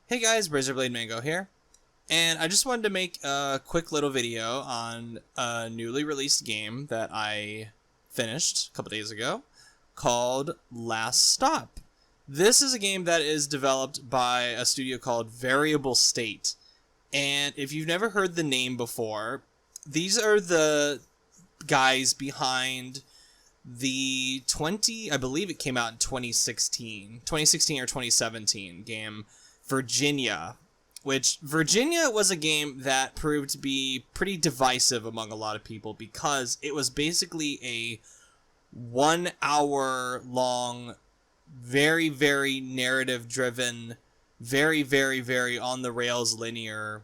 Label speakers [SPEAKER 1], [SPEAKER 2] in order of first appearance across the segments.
[SPEAKER 1] Hey guys, Razorblade Mango here, and I just wanted to make a quick little video on a newly released game that I finished a couple days ago called Last Stop. This is a game that is developed by a studio called Variable State, and if you've never heard the name before, these are the guys behind the I believe it came out in 2016 or 2017 game Virginia, which Virginia was a game that proved to be pretty divisive among a lot of people because it was basically a 1 hour long, very, very narrative driven, very, very, very on the rails linear,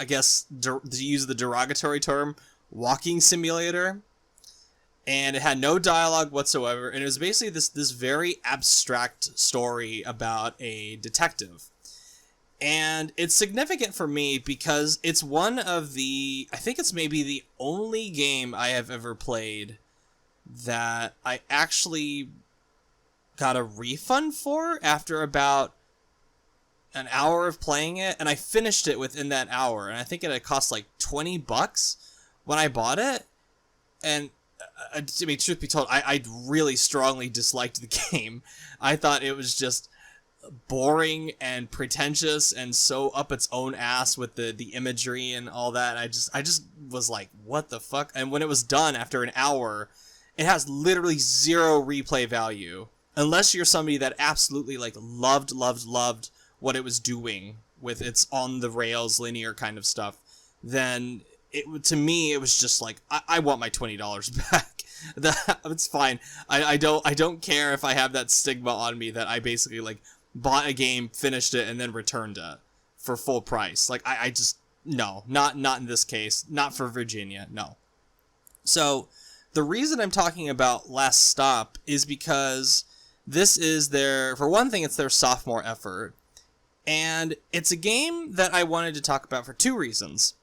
[SPEAKER 1] I guess to use the derogatory term, walking simulator. And it had no dialogue whatsoever, and it was basically this very abstract story about a detective. And it's significant for me because it's one of I think it's maybe the only game I have ever played that I actually got a refund for after about an hour of playing it, and I finished it within that hour, and I think it had cost like $20 when I bought it, and I mean, truth be told, I really strongly disliked the game. I thought it was just boring and pretentious and so up its own ass with the imagery and all that. I just was like, what the fuck? And when it was done after an hour, it has literally zero replay value. Unless you're somebody that absolutely like loved what it was doing with its on the rails linear kind of stuff, then to me, it was just like, I want my $20 back. It's fine. I don't care if I have that stigma on me that I basically like bought a game, finished it, and then returned it for full price. Like I just no, not in this case, not for Virginia, no. So the reason I'm talking about Last Stop is because this is for one thing, it's their sophomore effort, and it's a game that I wanted to talk about for two reasons.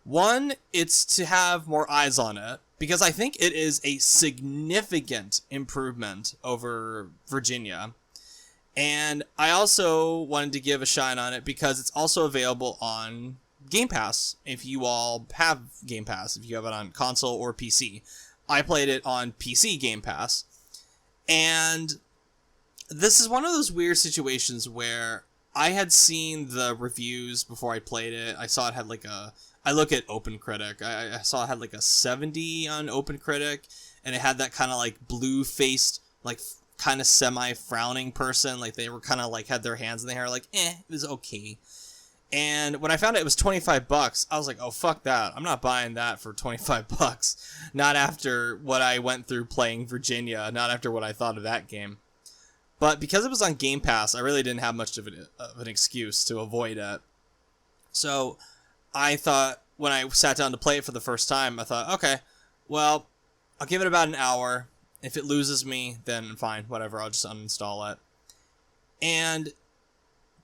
[SPEAKER 1] One, it's to have more eyes on it, because I think it is a significant improvement over Virginia. And I also wanted to give a shine on it because it's also available on Game Pass, if you all have Game Pass, if you have it on console or PC. I played it on PC Game Pass, and this is one of those weird situations where I had seen the reviews before I played it. I saw it had like I look at OpenCritic. I saw it had like a 70 on OpenCritic, and it had that kind of like blue-faced, like kind of semi-frowning person. Like they were kind of like had their hands in the hair, like, it was okay. And when I found out it was $25, I was like, oh, fuck that. I'm not buying that for $25. Not after what I went through playing Virginia, not after what I thought of that game. But because it was on Game Pass, I really didn't have much of an excuse to avoid it. So I thought, when I sat down to play it for the first time, I thought, okay, well, I'll give it about an hour. If it loses me, then fine, whatever, I'll just uninstall it. And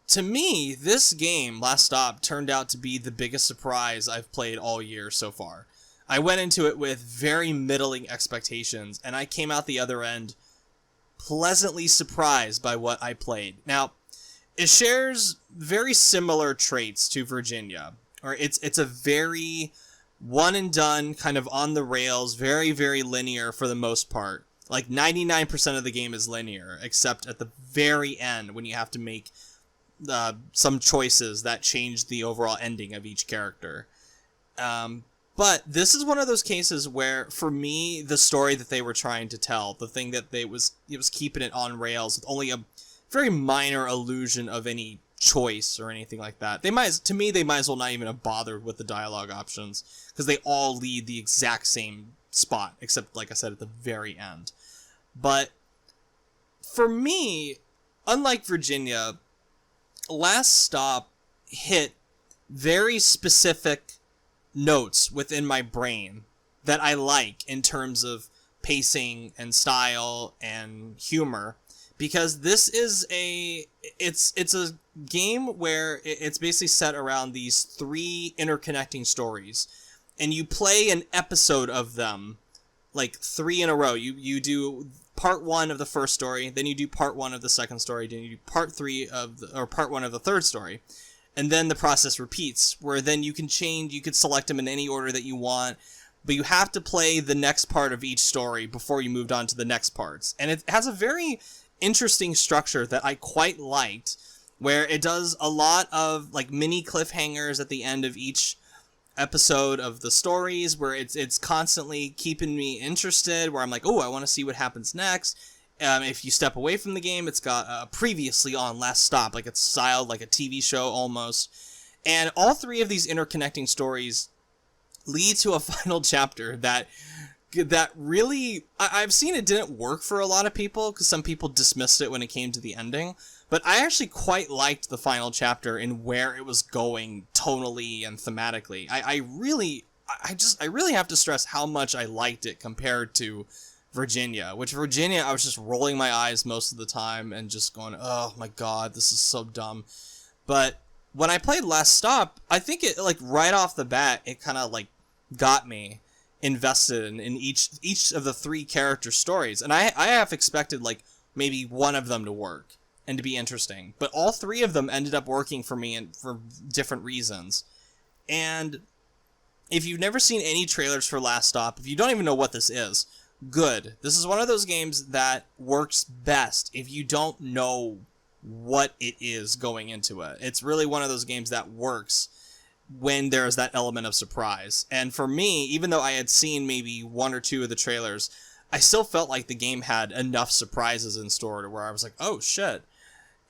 [SPEAKER 1] to me, this game, Last Stop, turned out to be the biggest surprise I've played all year so far. I went into it with very middling expectations, and I came out the other end pleasantly surprised by what I played. Now, it shares very similar traits to Virginia. Or it's a very one and done, kind of on the rails, very, very linear for the most part. Like 99% of the game is linear, except at the very end when you have to make some choices that change the overall ending of each character. But this is one of those cases where, for me, the story that they were trying to tell, the thing that it was keeping it on rails with only a very minor illusion of any choice or anything like that. They might as well not even have bothered with the dialogue options, because they all lead the exact same spot, except, like I said, at the very end. But for me, unlike Virginia, Last Stop hit very specific notes within my brain that I like in terms of pacing and style and humor, because this is it's a game where it's basically set around these three interconnecting stories, and you play an episode of them, like 3 in a row. You do part 1 of the first story, then you do part 1 of the second story, then you do part 1 of the third story. And then the process repeats, where then you can select them in any order that you want, but you have to play the next part of each story before you moved on to the next parts. And it has a very interesting structure that I quite liked, where it does a lot of like mini cliffhangers at the end of each episode of the stories, where it's constantly keeping me interested, where I'm like, oh, I want to see what happens next. If you step away from the game, it's got previously on Last Stop, like it's styled like a TV show almost. And all 3 of these interconnecting stories lead to a final chapter that really, I've seen it didn't work for a lot of people, because some people dismissed it when it came to the ending. But I actually quite liked the final chapter and where it was going tonally and thematically. I really have to stress how much I liked it compared to Virginia, I was just rolling my eyes most of the time and just going, oh my god, this is so dumb. But when I played Last Stop, I think it, like, right off the bat, it kind of, like, got me invested in each of the 3 character stories. And I have expected, like, maybe one of them to work and to be interesting. But all 3 of them ended up working for me and for different reasons. And if you've never seen any trailers for Last Stop, if you don't even know what this is, good. This is one of those games that works best if you don't know what it is going into it. It's really one of those games that works when there's that element of surprise. And for me, even though I had seen maybe 1 or 2 of the trailers, I still felt like the game had enough surprises in store to where I was like, oh shit.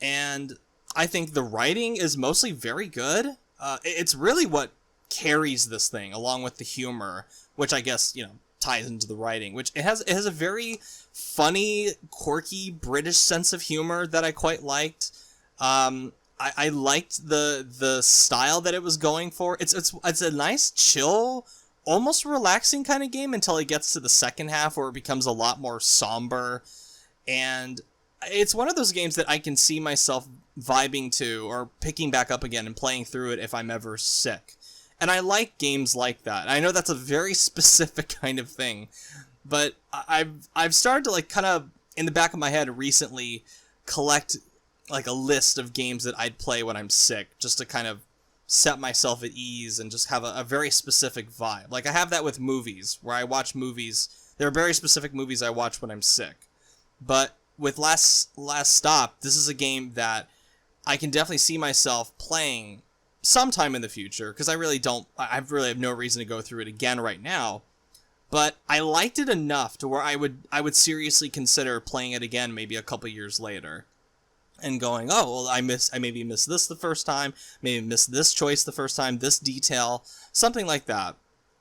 [SPEAKER 1] And I think the writing is mostly very good. It's really what carries this thing, along with the humor, which I guess, ties into the writing, which it has a very funny, quirky British sense of humor that I quite liked. I liked the style that it was going for. It's a nice, chill, almost relaxing kind of game until it gets to the second half, where it becomes a lot more somber. And it's one of those games that I can see myself vibing to or picking back up again and playing through it if I'm ever sick. And I like games like that. I know that's a very specific kind of thing, but I've started to, like, kind of in the back of my head recently collect, like, a list of games that I'd play when I'm sick, just to kind of set myself at ease and just have a very specific vibe. Like, I have that with movies, where I watch movies. There are very specific movies I watch when I'm sick. But with Last Stop, this is a game that I can definitely see myself playing sometime in the future, because I really have no reason to go through it again right now. But I liked it enough to where I would seriously consider playing it again maybe a couple years later. And going, oh, well, I maybe missed this the first time, maybe missed this choice the first time, this detail, something like that.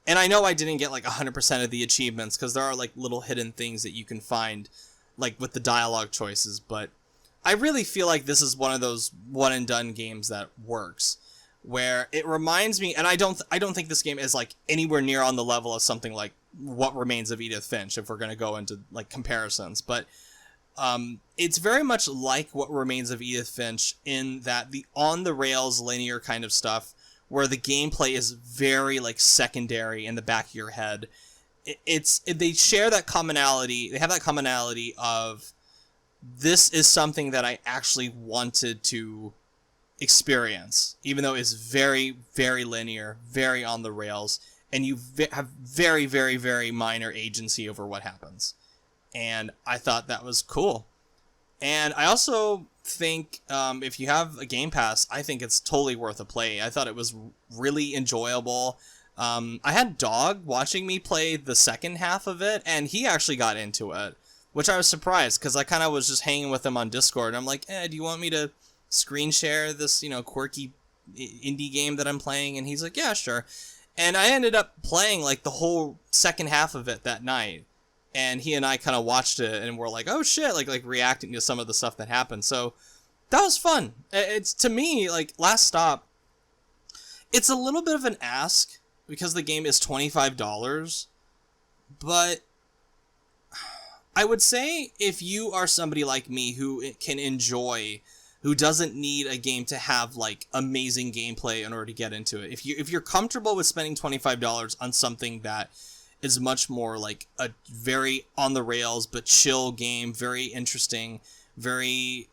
[SPEAKER 1] And I know I didn't get, like, 100% of the achievements, because there are, like, little hidden things that you can find, like, with the dialogue choices, but I really feel like this is one of those one-and-done games that works, where it reminds me, and I don't think this game is, like, anywhere near on the level of something like What Remains of Edith Finch, if we're going to go into, like, comparisons, but it's very much like What Remains of Edith Finch in that the on-the-rails linear kind of stuff, where the gameplay is very, like, secondary in the back of your head. They share that commonality, they have that commonality of, this is something that I actually wanted to experience, even though it's very, very linear, very on the rails, and you have very, very, very minor agency over what happens. And I thought that was cool. And I also think if you have a Game Pass, I think it's totally worth a play. I thought it was really enjoyable. I had Dog watching me play the second half of it, and he actually got into it, which I was surprised, because I kind of was just hanging with him on Discord, and I'm like, do you want me to screen share this, quirky indie game that I'm playing? And he's like, yeah, sure. And I ended up playing, like, the whole second half of it that night. And he and I kind of watched it, and we're like, oh shit, like reacting to some of the stuff that happened. So that was fun. It's, to me, like, Last Stop, it's a little bit of an ask, because the game is $25, but I would say if you are somebody like me who can enjoy, who doesn't need a game to have, like, amazing gameplay in order to get into it, if you're comfortable with spending $25 on something that is much more like a very on the rails but chill game, very interesting, very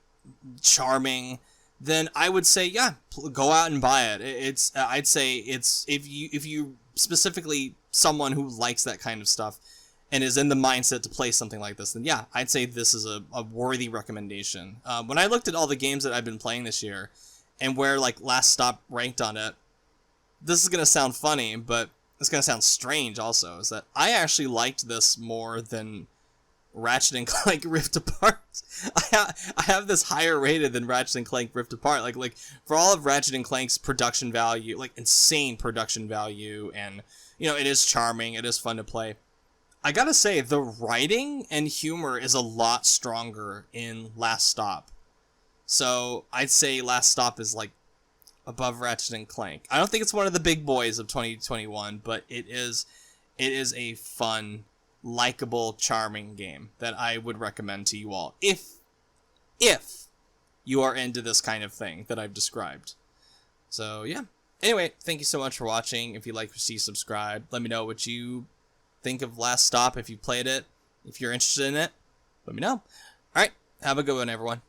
[SPEAKER 1] charming, then I would say, yeah, go out and buy it. I'd say it's, if you specifically someone who likes that kind of stuff and is in the mindset to play something like this, then yeah, I'd say this is a worthy recommendation. When I looked at all the games that I've been playing this year and where like Last Stop ranked on it, this is going to sound funny, but it's going to sound strange also, is that I actually liked this more than Ratchet and Clank Rift Apart. I have this higher rated than Ratchet and Clank Rift Apart. Like for all of Ratchet and Clank's production value, like insane production value, and you know, it is charming, it is fun to play. I gotta say, the writing and humor is a lot stronger in Last Stop. So I'd say Last Stop is like above Ratchet and Clank. I don't think it's one of the big boys of 2021, but it is a fun, likable, charming game that I would recommend to you all if you are into this kind of thing that I've described. So yeah. Anyway, thank you so much for watching. If you like, please subscribe. Let me know what you think of Last Stop if you played it. If you're interested in it, let me know. All right, have a good one, everyone.